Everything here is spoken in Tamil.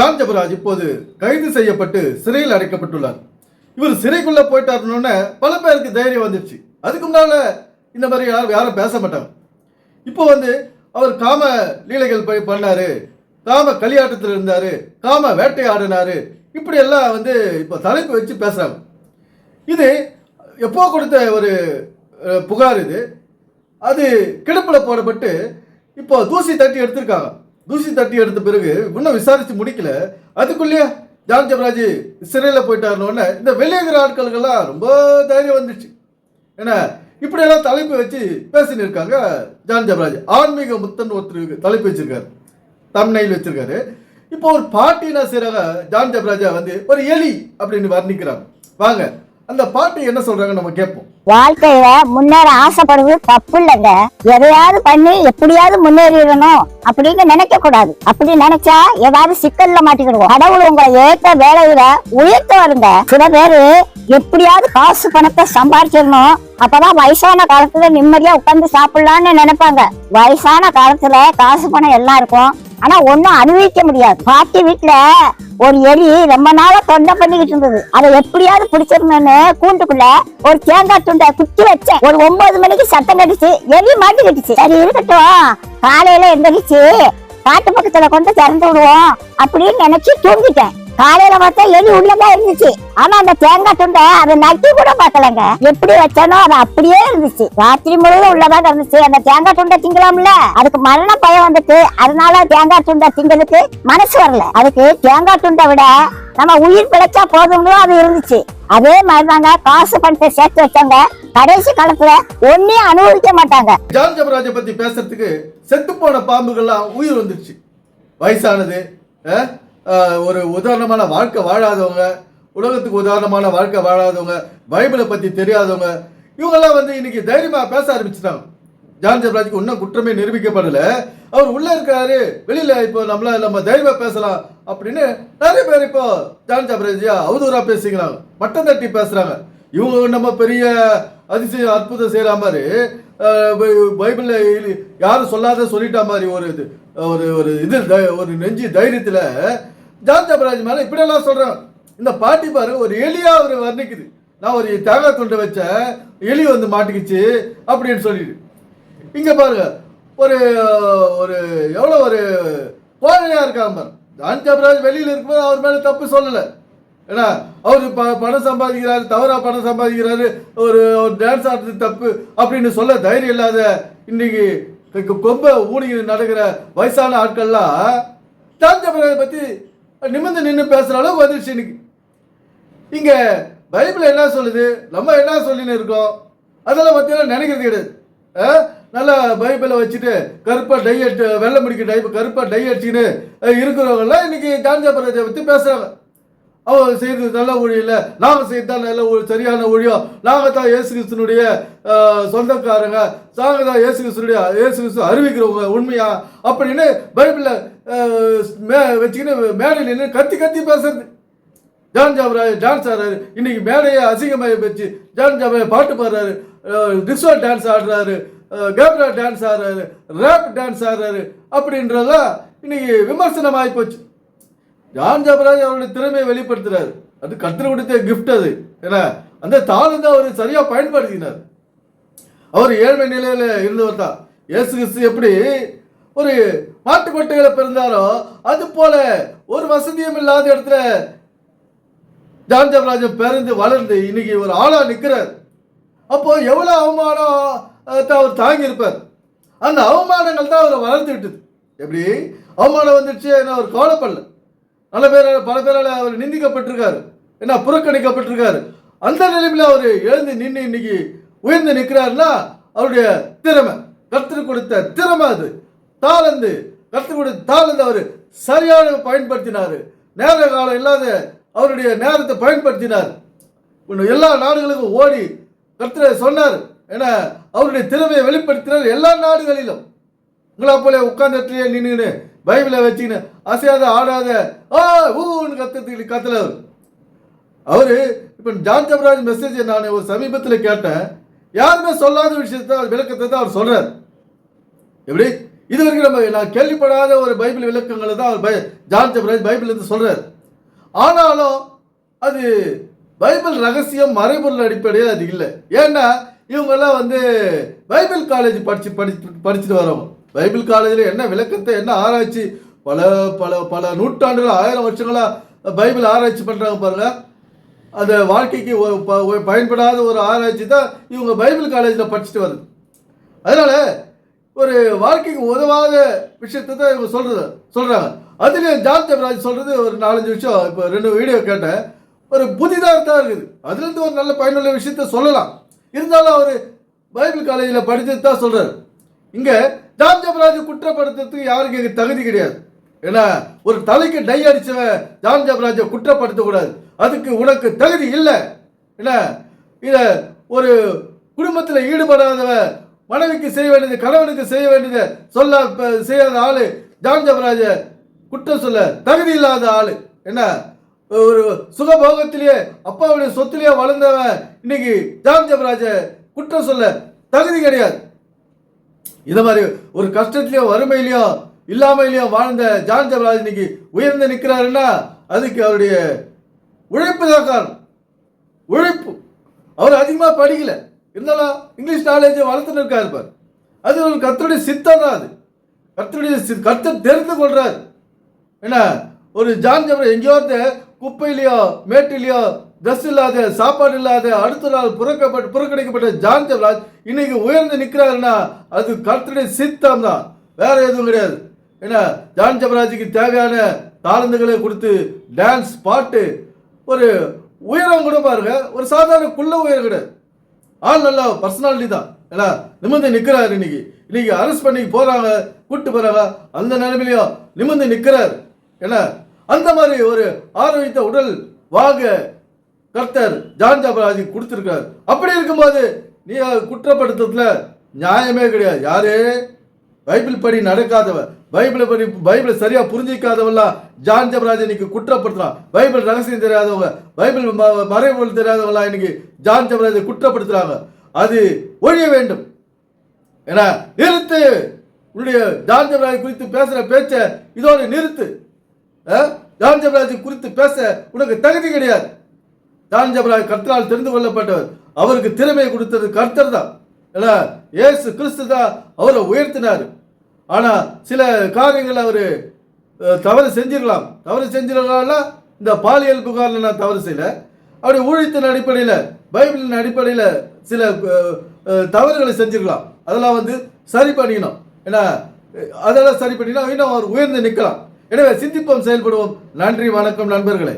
ஜான் ஜபராஜ் இப்போது கைது செய்யப்பட்டு சிறையில் அடைக்கப்பட்டுள்ளார். இவர் சிறைக்குள்ள போயிட்டாருன்னு பல பேருக்கு தைரியம் வந்துடுச்சு. அதுக்கு முன்னால இந்த மாதிரி யாரும் பேச மாட்டாங்க. இப்போ அவர் காம லீலைகள் போய் பண்ணாரு, காம களியாட்டத்தில் இருந்தாரு, காம வேட்டையாடினாரு, இப்படி எல்லாம் இப்போ தலைப்பு வச்சு பேசுறாங்க. இது எப்போ கொடுத்த ஒரு புகார். அது கிடப்பில் போடப்பட்டு இப்போ தூசி தட்டி எடுத்திருக்காங்க. தூசி தட்டி எடுத்த பிறகு இன்னும் விசாரிச்சு முடிக்கல. அதுக்குள்ளேயே ஜான் ஜபராஜ் சிறையில் போயிட்டாருன்னு இந்த வெளியேகிற ஆட்களுக்கெல்லாம் ரொம்ப தைரியம் வந்துடுச்சு. ஏன்னா இப்படியெல்லாம் தலைப்பு வச்சு பேசின்னு இருக்காங்க. ஜான் ஜபராஜ் ஆன்மீக முத்தன் ஒருத்தருக்கு தலைப்பு வச்சிருக்காரு, தம்ப்நெயில் வச்சிருக்காரு. இப்போ ஒரு பாட்டி என்ன செய்யறாங்க, ஜான் ஜபராஜா ஒரு எலி அப்படின்னு வர்ணிக்கிறாங்க. வாங்க அந்த பாட்டி என்ன சொல்றாங்க நம்ம கேட்போம். வாழ்க்கையில முன்னேற ஆசைப்படுறது தப்பு இல்லைங்க. எதையாவது பண்ணி எப்படியாவது முன்னேறிடணும் அப்படின்னு நினைக்க கூடாது. அப்படி நினைச்சா ஏதாவது சிக்கல்ல மாட்டிக்கிடுவோம். கடவுள் உங்களை ஏற்ற வேலையில உயர்த்த வருங்க. சில பேரு எப்படியாவது காசு பணத்தை சம்பாதிச்சிடணும், அப்பதான் வயசான காலத்துல நிம்மதியா உட்கார்ந்து சாப்பிடலாம்னு நினைப்பாங்க. வயசான காலத்துல காசு பணம் எல்லாம் இருக்கும், ஆனா ஒன்னும் அனுபவிக்க முடியாது. பாட்டி வீட்டுல ஒரு எலி ரொம்ப நாளா தொண்டை பண்ணிக்கிட்டு இருந்தது. அதை எப்படியாவது பிடிச்சிடணும்னு கூண்டுக்குள்ள ஒரு தேங்காய் துண்டை குத்தி வச்சேன். ஒரு 9 மணிக்கு சத்தம் கடிச்சு எலி மாட்டிக்கிட்டுச்சு. சரி இருக்கட்டும், காலையில எந்திரிச்சு காட்டு பக்கத்துல கொண்டு திறந்து விடுவோம் அப்படின்னு நினைச்சு தூங்கிட்டேன். காலையில பார்த்தா எலி உள்ளதான் இருந்துச்சு. ஆனா அந்த தேங்காய் துண்டை அதை நட்டி கூட பார்க்கலங்க. எப்படி வச்சானோ அது அப்படியே இருந்துச்சு. ராத்திரி முழுவதும் உள்ளதான் இருந்துச்சு. அந்த தேங்காய் துண்டை திங்கலாம்ல, அதுக்கு மரண பயம் வந்துட்டு அதனால தேங்காய் துண்டை திங்கிறதுக்கு மனசு வரல. அதுக்கு தேங்காய் துண்டை விட நம்ம உயிர் பிழைச்சா போதும்னு அது இருந்துச்சு. அதே மாதிரிதாங்க காசு பணத்தை சேர்த்து வச்சாங்க, கடைசி காலத்துல ஒன்னையும் அனுபவிக்க மாட்டாங்க. ஜான் ஜபராஜை பத்தி பேசுறதுக்கு செத்து போன பாம்புகள்லாம் உயிர் வந்துருச்சு. வயசானது, ஒரு உதாரணமான வாழ்க்கை வாழாதவங்க, உலகத்துக்கு உதாரணமான வாழ்க்கை வாழாதவங்க, பைபிளை பத்தி தெரியாதவங்க, இவங்கெல்லாம் இன்னைக்கு தைரியமா பேச ஆரம்பிச்சுட்டாங்க. ஜான் ஜபராஜுக்கு இன்னும் குற்றமே நிரூபிக்கப்படல. அவர் உள்ள இருக்காரு, வெளியில இப்போ நம்ம தைரியமா பேசலாம் அப்படின்னு நிறைய பேர் இப்போ ஜான் ஜபராஜியா அவதூறா பேசிக்கிறாங்க, மட்டம் தட்டி பேசுறாங்க. இவங்க நம்ம பெரிய அதிசயம் அற்புதம் செய்யற மாதிரி பைபிள்ல யாரும் சொல்லாத சொல்லிட்டா மாதிரி ஒரு நெஞ்சு தைரியத்துல ஜான் ஜபராஜ் மேல இப்படியெல்லாம் சொல்றாங்க. இந்த பாட்டி பாரு ஒரு எலியா அவர் வர்ணிக்குது. நான் ஒரு தேங்காய் துண்டை வச்ச எலி மாட்டிக்கிச்சு அப்படின்னு சொல்லிட்டு. இங்க பாருங்க ஒரு ஒரு எவ்வளவு ஒரு கோழையா இருக்காங்க பாருங்க. ஜான் ஜபராஜ் வெளியில இருக்கும்போது அவர் மேல தப்பு சொல்லல. ஏன்னா அவரு பணம் சம்பாதிக்கிறாரு, தவறா பணம் சம்பாதிக்கிறாரு, ஒரு டான்ஸ் ஆடுறது தப்பு அப்படின்னு சொல்ல தைரியம் இல்லாத இன்னைக்கு கொம்ப ஊடிக்கிட்டு நடக்கிற வயசான ஆட்கள்லாம் ஜான் ஜபராஜ் பத்தி நிமிர்ந்து நின்று பேசுற அளவுக்கு வந்துருச்சு. இன்னைக்கு இங்க பைபிள் என்ன சொல்லுது, நம்ம என்ன சொல்லின்னு இருக்கோம், அதெல்லாம் பத்தியெல்லாம் நினைக்கிறது கிடையாது. நல்லா பைபிளை வச்சுட்டு கருப்பா டை அடிச்சு வெள்ளை முடிக்க டைப் கருப்பா டை அடிச்சுன்னு இருக்கிறவங்கலாம் இன்னைக்கு ஜான் ஜபராஜை பத்தி பேசுறாங்க. அவர் செய்யறது நல்ல ஊழியம் இல்லை, நாங்கள் செய்யறது நல்ல சரியான ஊழியம், நாங்கள் தான் இயேசு கிறிஸ்துனுடைய சொந்தக்காரங்க, நாங்கள் தான் இயேசு கிறிஸ்து அறிவிக்கிறவங்க உண்மையா அப்படின்னு பைபிள வச்சுக்கின்னு மேடையில் நின்று கத்தி கத்தி பேசுறது. ஜான் ஜபராஜ் டான்ஸ் ஆடுறாரு, இன்னைக்கு மேடையை அசிங்கமாக வச்சு ஜான் ஜபராஜ் பாட்டு பாடுறாரு, டிஸ்கோ டான்ஸ் ஆடுறாரு, கேப்ரா டான்ஸ் ஆடுறாரு, ரேப் டான்ஸ் ஆடுறாரு அப்படின்றதெல்லாம் இன்னைக்கு விமர்சனம் ஆகி போச்சு. ஜான் ஜபராஜ் அவருடைய திறமையை வெளிப்படுத்துறாரு, அது கர்த்தர் கொடுத்த கிஃப்ட். அது ஏன்னா அந்த தாளம் தான் அவர் சரியா பயன்படுத்தினார். அவர் ஏழ்மை நிலையில இருந்தவர் தான். இயேசு கிறிஸ்து எப்படி ஒரு மாட்டுக்கொட்டைகளை பிறந்தாரோ அது போல ஒரு வசதியும் இல்லாத இடத்துல ஜான் ஜபராஜ் பிறந்து வளர்ந்து இன்னைக்கு ஒரு ஆளா நிற்கிறார். அப்போ எவ்வளவு அவமானம் அவர் தாங்கி இருப்பார். அந்த அவமானங்கள் தான் அவரை வளர்த்து விட்டது. எப்படி அவமானம் வந்துடுச்சு, ஏன்னா அவர் கவலைப்படல. பல பேரால் அவர் நிந்திக்கப்பட்டிருக்காரு, ஏன்னா புறக்கணிக்கப்பட்டிருக்காரு. அந்த நிலைமையில அவர் எழுந்து நின்று இன்னைக்கு உயர்ந்து நிற்கிறாருன்னா அவருடைய திறமை, கர்த்தர் கொடுத்த திறமை, அது தாளந்து, கர்த்தர் கொடுத்த தாளந்து அவர் சரியான பயன்படுத்தினாரு. நேர காலம் இல்லாத அவருடைய நேரத்தை பயன்படுத்தினார். எல்லா நாடுகளுக்கும் ஓடி கர்த்தரை சொன்னார். ஏன்னா அவருடைய திறமையை வெளிப்படுத்தினார் எல்லா நாடுகளிலும். உங்களை போல உட்கார்ந்த இடத்துலயே நின்று பைபிளை வச்சுக்கின்னு அசையாத ஆடாத ஊன்னு கத்தல அவரு. இப்ப ஜான் ஜபராஜ் மெசேஜ் நான் ஒரு சமீபத்தில் கேட்டேன். யாருமே சொல்லாத விஷயத்த விளக்கத்தை தான் அவர் சொல்றாரு. எப்படி இது வரைக்கும் நான் கேள்விப்படாத ஒரு பைபிள் விளக்கங்களை தான் அவர் ஜான் ஜெபராஜ் பைபிள் இருந்து சொல்றாரு. ஆனாலும் அது பைபிள் ரகசியம் மறைபொருள் அடிப்படையில் அது இல்லை. ஏன்னா இவங்கெல்லாம் பைபிள் காலேஜ் படிச்சுட்டு வரவங்க. பைபிள் காலேஜில் என்ன விளக்கத்தை என்ன ஆராய்ச்சி பல பல பல நூற்றாண்டுகள் 1000 வருஷங்களா பைபிள் ஆராய்ச்சி பண்ணுறாங்க பாருங்க. அந்த வாழ்க்கைக்கு பயன்படாத ஒரு ஆராய்ச்சி தான் இவங்க பைபிள் காலேஜில் படிச்சுட்டு வருது. அதனால ஒரு வாழ்க்கைக்கு உதவாத விஷயத்தை தான் இவங்க சொல்கிறாங்க. அதுலேயும் ஜான் ஜெபராஜ் சொல்கிறது ஒரு 4-5 விஷயம் இப்போ 2 வீடியோ கேட்டேன். ஒரு புதிதாக தான் இருக்குது. அதுலேருந்து ஒரு நல்ல பயனுள்ள விஷயத்த சொல்லலாம். இருந்தாலும் அவர் பைபிள் காலேஜில் படித்தது தான் சொல்கிறார். இங்கே ஜான் ஜெபராஜ் குற்றப்படுத்துறதுக்கு யாருக்கு இங்கே தகுதி கிடையாது. ஏன்னா ஒரு தலைக்கு டை அடிச்சவன் ஜான் ஜெபராஜை குற்றப்படுத்தக்கூடாது. அதுக்கு உனக்கு தகுதி இல்லை. ஏன்னா இதை ஒரு குடும்பத்தில் ஈடுபடாதவன் மனைவிக்கு செய்ய வேண்டியது கணவனுக்கு செய்ய வேண்டியதை செய்யாத ஆளு ஜான் ஜெபராஜை குற்றம் சொல்ல தகுதி இல்லாத ஆளு. என்ன ஒரு சுகபோகத்திலேயே அப்பாவுடைய சொத்திலேயே வளர்ந்தவன் இன்னைக்கு ஜான் ஜெபராஜை குற்றம் சொல்ல தகுதி கிடையாது. இந்த மாதிரி ஒரு கஷ்டத்திலேயோ வறுமையிலையோ இல்லாமையிலையோ வாழ்ந்த ஜான் ஜெபராஜ் இன்னைக்கு உயர்ந்து நிற்கிறாருன்னா அதுக்கு அவருடைய உழைப்பு தான் காரணம். உழைப்பு. அவர் அதிகமாக படிக்கல, இருந்தாலும் இங்கிலீஷ் நாலேஜை வளர்த்துன்னு இருக்காரு பாரு. அது ஒரு கர்த்தருடைய சித்தம் தான். அது கர்த்தர் தெரிந்து கொள்றாரு. என்ன ஒரு ஜான் ஜெபராஜ் எங்கேயோ குப்பையிலையோ மேட்டிலையோ ட்ரெஸ் இல்லாத சாப்பாடு இல்லாத அடுத்த நாள் புறக்கணிக்கப்பட்ட ஜான் ஜெபராஜ் இன்னைக்கு உயர்ந்து நிற்கிறாருன்னா அது கர்த்தருடைய சித்தம் தான், வேற எதுவும் கிடையாது. ஏன்னா ஜான் ஜெபராஜுக்கு தேவையான தாளந்துகளை கொடுத்து டான்ஸ் பாட்டு ஒரு உயரம் கூட பாருங்க. ஒரு சாதாரண குள்ள உயரம் கிடையாது. ஆள் நல்ல பர்சனாலிட்டி தான். ஏன்னா நிமிர்ந்து நிற்கிறாரு. இன்னைக்கு அரெஸ்ட் பண்ணி போறாங்க, கூட்டு போறாங்க. அந்த நிலைமையிலையும் நிமிர்ந்து நிற்கிறாரு. ஏன்னா அந்த மாதிரி ஒரு ஆரோக்கியத்தை உடல் வாங்க கர்த்தர் ஜான் ஜெபராஜ் கொடுத்திருக்காரு. அப்படி இருக்கும்போது நீ குற்றப்படுத்துறதுல நியாயமே கிடையாது. யாரு பைபிள் படி நடக்காதவன், பைபிளை சரியா புரிஞ்சிக்காதவெல்லாம் ஜான் ஜெபராஜ் இன்னைக்கு குற்றப்படுத்துறான். பைபிள் ரகசியம் தெரியாதவங்க, பைபிள் மறைபொருள் தெரியாதவங்களா இன்னைக்கு ஜான் ஜெபராஜை குற்றப்படுத்துறாங்க. அது ஒழிய வேண்டும். ஏன்னா நிறுத்து, உன்னுடைய ஜான் ஜெபராஜ் குறித்து பேசுற பேச்ச இதோட நிறுத்து. ஜான் ஜெபராஜ் குறித்து பேச உனக்கு தகுதி கிடையாது. ஜான் ஜெபராஜ் கர்த்தரால் தெரிந்து கொள்ளப்பட்டவர். அவருக்கு திறமை கொடுத்தது கர்த்தர் தான். இயேசு கிறிஸ்து தான் அவரை உயர்த்தினார். ஆனா சில காரியங்கள் அவரு தவறு செஞ்சிருக்கலாம். இந்த பாலியல் புகார்ல நான் தவறு செய்யல. அவருடைய ஊழியத்தின் அடிப்படையில் பைபிளின் அடிப்படையில் சில தவறுகளை செஞ்சிருக்கலாம். அதெல்லாம் சரி பண்ணிக்கணும். ஏன்னா அதெல்லாம் சரி பண்ணினா இன்னும் அவர் உயர்ந்து நிற்கலாம். எனவே சிந்திப்போம், செயல்படுவோம். நன்றி, வணக்கம் நண்பர்களே.